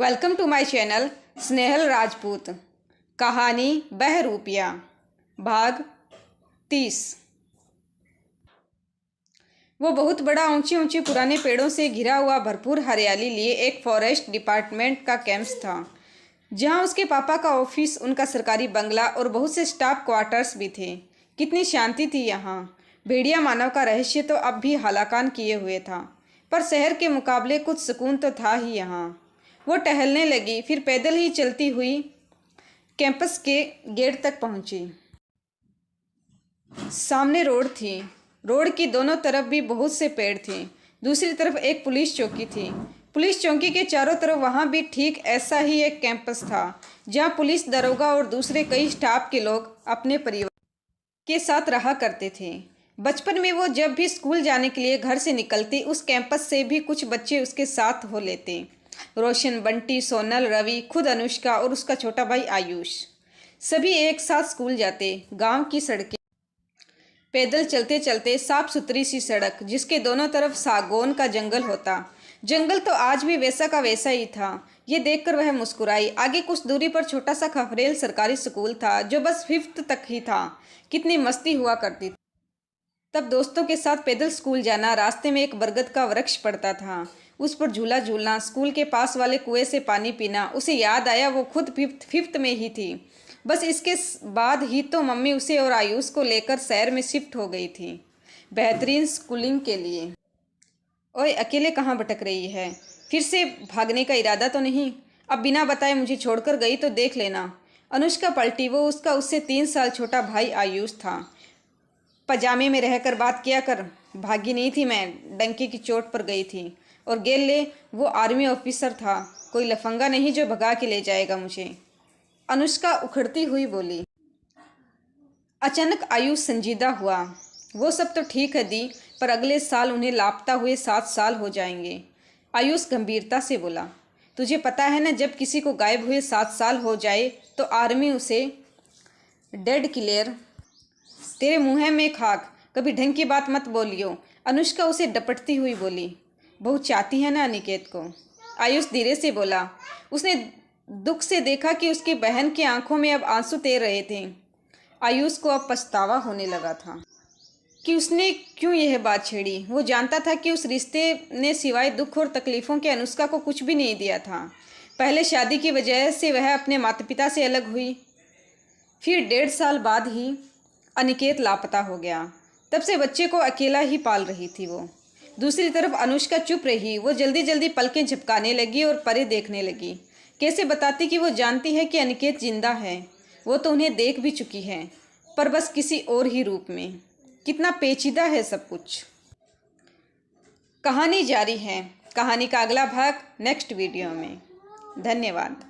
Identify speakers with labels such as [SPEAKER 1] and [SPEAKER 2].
[SPEAKER 1] Welcome to my channel Snehal Rajput. कहानी बहरूपिया भाग 30। वो बहुत बड़ा ऊंची ऊंची पुराने पेड़ों से घिरा हुआ भरपूर हरियाली लिए एक फॉरेस्ट डिपार्टमेंट का कैंप्स था, जहां उसके पापा का ऑफिस, उनका सरकारी बंगला और बहुत से स्टाफ क्वार्टर्स भी थे। कितनी शांति थी यहाँ। भेड़िया मानव का रहस्य तो अब भी हलाकान किए हुए था, पर शहर के मुकाबले कुछ सुकून तो था ही यहाँ। वो टहलने लगी, फिर पैदल ही चलती हुई कैंपस के गेट तक पहुंची। सामने रोड थी। रोड की दोनों तरफ भी बहुत से पेड़ थे। दूसरी तरफ एक पुलिस चौकी थी। पुलिस चौकी के चारों तरफ वहां भी ठीक ऐसा ही एक कैंपस था, जहां पुलिस दरोगा और दूसरे कई स्टाफ के लोग अपने परिवार के साथ रहा करते थे। बचपन में वो जब भी स्कूल जाने के लिए घर से निकलती, उस कैंपस से भी कुछ बच्चे उसके साथ हो लेते। रोशन, बंटी, सोनल, रवि, खुद अनुष्का और उसका छोटा भाई आयुष, सभी एक साथ स्कूल जाते। गांव की सड़कें, पैदल चलते चलते साफ सुथरी सी सड़क, जिसके दोनों तरफ सागौन का जंगल होता। जंगल तो आज भी वैसा का वैसा ही था। ये देखकर वह मुस्कुराई। आगे कुछ दूरी पर छोटा सा खफरेल सरकारी स्कूल था, जो बस 5th तक ही था। कितनी मस्ती हुआ करती थी तब दोस्तों के साथ पैदल स्कूल जाना। रास्ते में एक बरगद का वृक्ष पड़ता था, उस पर झूला झूलना, स्कूल के पास वाले कुएं से पानी पीना। उसे याद आया वो खुद फिफ्थ में ही थी। बस इसके बाद ही तो मम्मी उसे और आयुष को लेकर शहर में शिफ्ट हो गई थी, बेहतरीन स्कूलिंग के लिए। ओए, अकेले कहाँ भटक रही है? फिर से भागने का इरादा तो नहीं? अब बिना बताए मुझे छोड़कर गई तो देख लेना। अनुष्का पलटी। वो उससे 3 साल छोटा भाई आयुष था। पजामे में रहकर बात किया कर। भागी नहीं थी मैं, डंके की चोट पर गई थी। और गेल ले, वो आर्मी ऑफिसर था, कोई लफंगा नहीं जो भगा के ले जाएगा मुझे। अनुष्का उखड़ती हुई बोली। अचानक आयुष संजीदा हुआ। वो सब तो ठीक है दी, पर अगले साल उन्हें लापता हुए 7 साल हो जाएंगे। आयुष गंभीरता से बोला। तुझे पता है ना, जब किसी को गायब हुए 7 साल हो जाए तो आर्मी उसे डेड क्लियर। तेरे मुँह में खाक, कभी ढंग की बात मत बोलियो। अनुष्का उसे डपटती हुई बोली। बहुत चाहती है ना अनिकेत को? आयुष धीरे से बोला। उसने दुख से देखा कि उसकी बहन की आंखों में अब आंसू तैर रहे थे। आयुष को अब पछतावा होने लगा था कि उसने क्यों यह बात छेड़ी। वो जानता था कि उस रिश्ते ने सिवाय दुख और तकलीफ़ों के अनुष्का को कुछ भी नहीं दिया था। पहले शादी की वजह से वह अपने माता पिता से अलग हुई, फिर 1.5 साल बाद ही अनिकेत लापता हो गया। तब से बच्चे को अकेला ही पाल रही थी वो। दूसरी तरफ अनुष्का चुप रही। वो जल्दी जल्दी पलकें झपकाने लगी और परे देखने लगी। कैसे बताती कि वो जानती है कि अनिकेत जिंदा है। वो तो उन्हें देख भी चुकी है, पर बस किसी और ही रूप में। कितना पेचीदा है सब कुछ। कहानी जारी है। कहानी का अगला भाग नेक्स्ट वीडियो में। धन्यवाद।